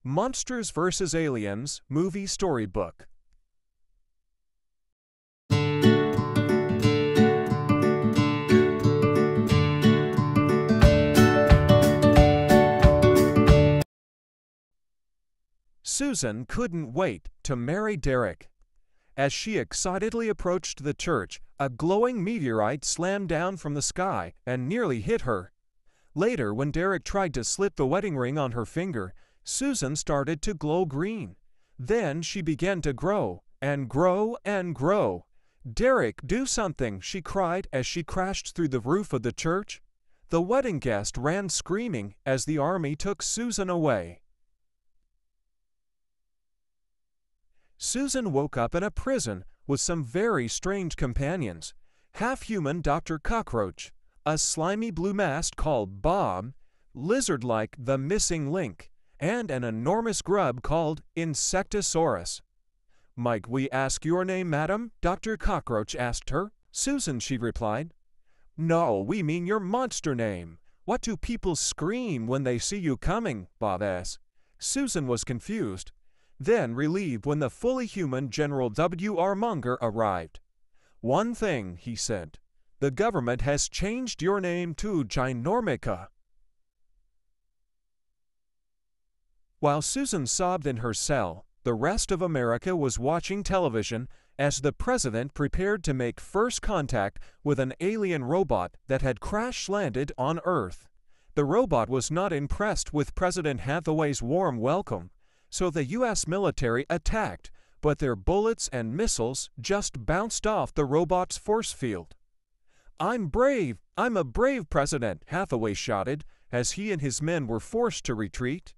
Monsters vs. Aliens Movie Storybook. Susan couldn't wait to marry Derek. As she excitedly approached the church, a glowing meteorite slammed down from the sky and nearly hit her. Later, when Derek tried to slip the wedding ring on her finger, Susan started to glow green. Then she began to grow and grow and grow. "Derek, do something!" she cried as she crashed through the roof of the church. The wedding guest ran screaming as the army took Susan away. Susan woke up in a prison with some very strange companions. Half-human Dr. Cockroach, a slimy blue mast called Bob, lizard-like the Missing Link, and an enormous grub called Insectosaurus. "Might we ask your name, madam?" Dr. Cockroach asked her. "Susan," she replied. "No, we mean your monster name. What do people scream when they see you coming?" Bob asked. Susan was confused, then relieved when the fully human General W.R. Munger arrived. "One thing," he said, "the government has changed your name to Ginormica." While Susan sobbed in her cell, the rest of America was watching television as the president prepared to make first contact with an alien robot that had crash-landed on Earth. The robot was not impressed with President Hathaway's warm welcome, so the U.S. military attacked, but their bullets and missiles just bounced off the robot's force field. I'm a brave president," Hathaway shouted as he and his men were forced to retreat.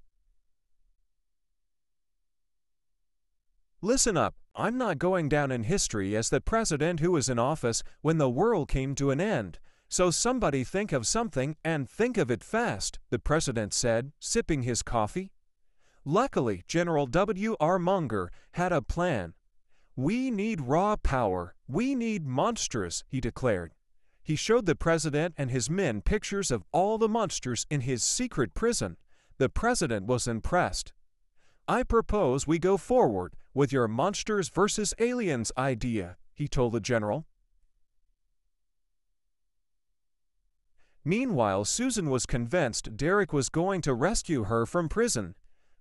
"Listen up, I'm not going down in history as the president who was in office when the world came to an end, so somebody think of something and think of it fast," the president said, sipping his coffee. Luckily, General W.R. Munger had a plan. "We need raw power. We need monsters," he declared. He showed the president and his men pictures of all the monsters in his secret prison. The president was impressed. "I propose we go forward with your monsters versus aliens idea," he told the general. Meanwhile, Susan was convinced Derek was going to rescue her from prison.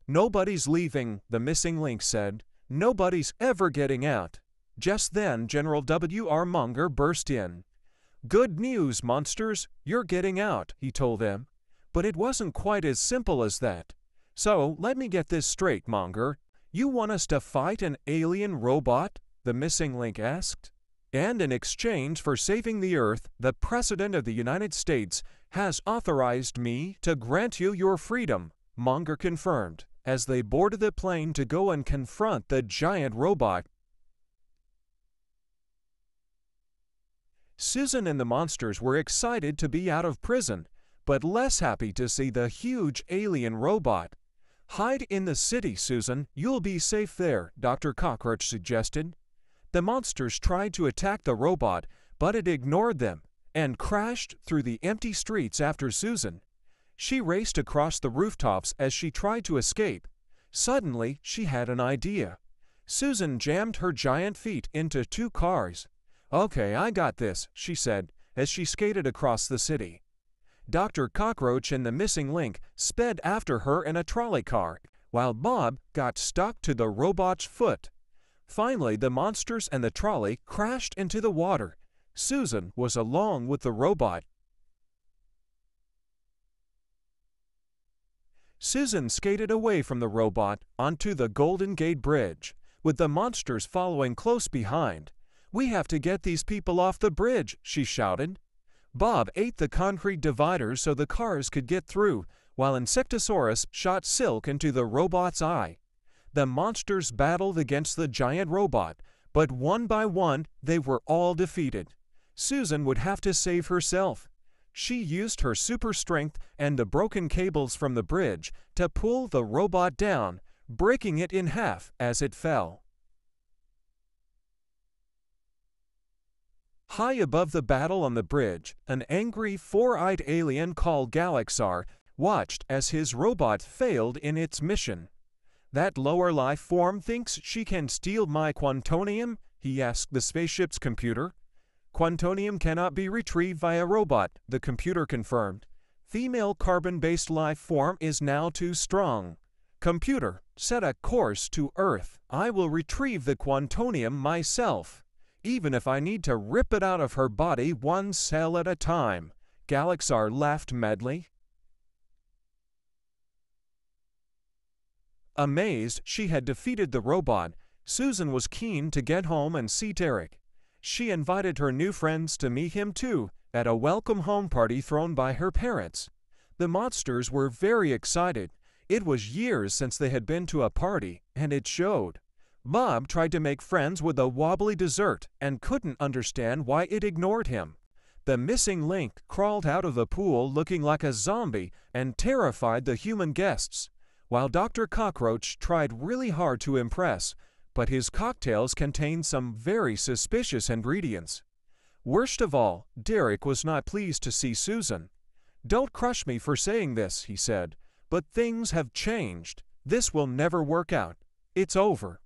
"Nobody's leaving," the Missing Link said. "Nobody's ever getting out." Just then, General W.R. Munger burst in. "Good news, monsters, you're getting out," he told them. But it wasn't quite as simple as that. "So, let me get this straight, Munger. You want us to fight an alien robot?" the Missing Link asked. "And in exchange for saving the Earth, the President of the United States has authorized me to grant you your freedom," Munger confirmed, as they boarded the plane to go and confront the giant robot. Susan and the monsters were excited to be out of prison, but less happy to see the huge alien robot. "Hide in the city, Susan. You'll be safe there," Dr. Cockroach suggested. The monsters tried to attack the robot, but it ignored them and crashed through the empty streets after Susan. She raced across the rooftops as she tried to escape. Suddenly, she had an idea. Susan jammed her giant feet into two cars. "Okay, I got this," she said, as she skated across the city. Dr. Cockroach and the Missing Link sped after her in a trolley car, while Bob got stuck to the robot's foot. Finally, the monsters and the trolley crashed into the water. Susan was along with the robot. Susan skated away from the robot onto the Golden Gate Bridge, with the monsters following close behind. "We have to get these people off the bridge," she shouted. Bob ate the concrete dividers so the cars could get through, while Insectosaurus shot silk into the robot's eye. The monsters battled against the giant robot, but one by one they were all defeated. Susan would have to save herself. She used her super strength and the broken cables from the bridge to pull the robot down, breaking it in half as it fell. High above the battle on the bridge, an angry four-eyed alien called Galaxar watched as his robot failed in its mission. That lower life form thinks she can steal my quantonium? He asked the spaceship's computer. Quantonium cannot be retrieved by a robot, the computer confirmed. Female carbon-based life form is now too strong. Computer, set a course to Earth. I will retrieve the quantonium myself, even if I need to rip it out of her body one cell at a time. Galaxar laughed madly. Amazed she had defeated the robot, Susan was keen to get home and see Derek. She invited her new friends to meet him too, at a welcome home party thrown by her parents. The monsters were very excited. It was years since they had been to a party, and it showed. Bob tried to make friends with a wobbly dessert and couldn't understand why it ignored him. The missing link crawled out of the pool looking like a zombie and terrified the human guests, while Dr. Cockroach tried really hard to impress, but his cocktails contained some very suspicious ingredients. Worst of all, Derek was not pleased to see Susan. "Don't crush me for saying this," he said, "but things have changed. This will never work out. It's over."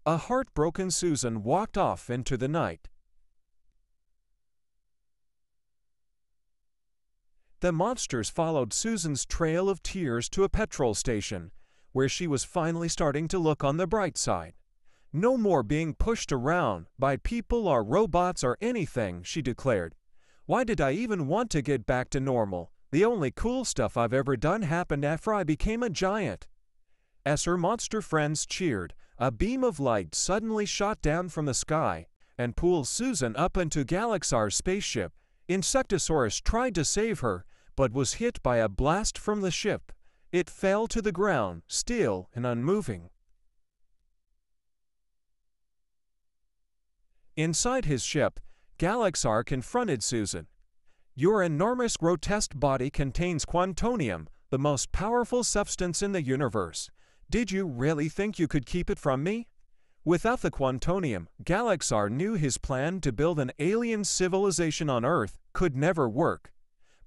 A heartbroken Susan walked off into the night. The monsters followed Susan's trail of tears to a petrol station, where she was finally starting to look on the bright side. "No more being pushed around by people or robots or anything," she declared. "Why did I even want to get back to normal? The only cool stuff I've ever done happened after I became a giant." As her monster friends cheered, a beam of light suddenly shot down from the sky and pulled Susan up into Galaxar's spaceship. Insectosaurus tried to save her, but was hit by a blast from the ship. It fell to the ground, still and unmoving. Inside his ship, Galaxar confronted Susan. "Your enormous grotesque body contains quantonium, the most powerful substance in the universe. Did you really think you could keep it from me?" Without the quantonium, Galaxar knew his plan to build an alien civilization on Earth could never work.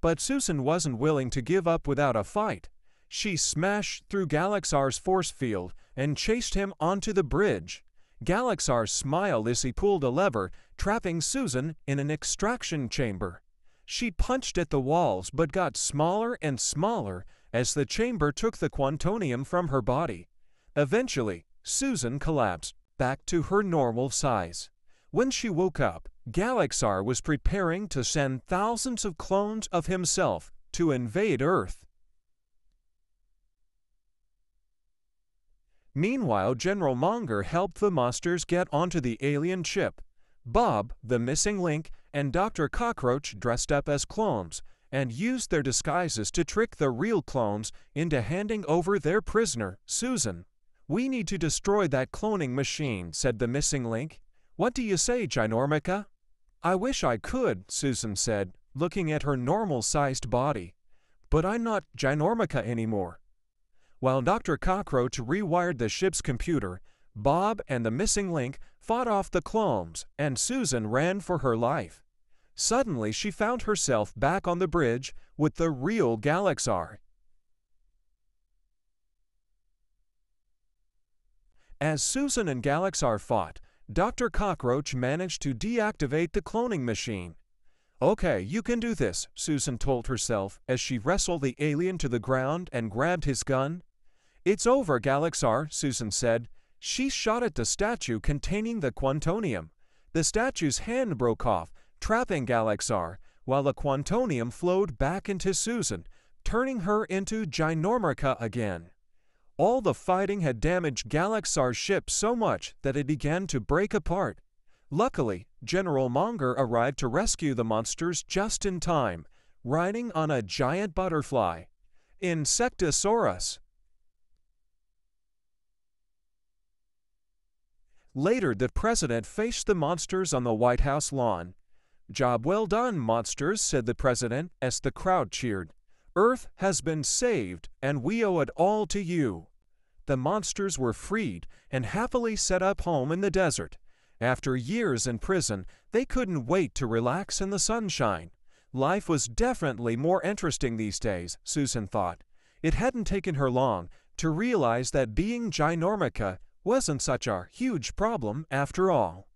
But Susan wasn't willing to give up without a fight. She smashed through Galaxar's force field and chased him onto the bridge. Galaxar smiled as he pulled a lever, trapping Susan in an extraction chamber. She punched at the walls but got smaller and smaller as the chamber took the quantonium from her body. Eventually, Susan collapsed back to her normal size. When she woke up, Galaxar was preparing to send thousands of clones of himself to invade Earth. Meanwhile, General Monger helped the monsters get onto the alien ship. Bob, the missing link, and Dr. Cockroach dressed up as clones and used their disguises to trick the real clones into handing over their prisoner, Susan. "We need to destroy that cloning machine," said the missing link. "What do you say, Ginormica?" "I wish I could," Susan said, looking at her normal-sized body. "But I'm not Ginormica anymore." While Dr. Cockroach rewired the ship's computer, Bob and the missing link fought off the clones, and Susan ran for her life. Suddenly, she found herself back on the bridge with the real Galaxar. As Susan and Galaxar fought, Dr. Cockroach managed to deactivate the cloning machine. "Okay, you can do this," Susan told herself as she wrestled the alien to the ground and grabbed his gun. "It's over, Galaxar," Susan said. She shot at the statue containing the quantonium. The statue's hand broke off, trapping Galaxar, while the quantonium flowed back into Susan, turning her into Ginormica again. All the fighting had damaged Galaxar's ship so much that it began to break apart. Luckily, General Monger arrived to rescue the monsters just in time, riding on a giant butterfly. Insectosaurus. Later, the president faced the monsters on the White House lawn. "Job well done, monsters," said the president as the crowd cheered. "Earth has been saved, and we owe it all to you." The monsters were freed and happily set up home in the desert. After years in prison, they couldn't wait to relax in the sunshine. Life was definitely more interesting these days, Susan thought. It hadn't taken her long to realize that being ginormica wasn't such a huge problem after all.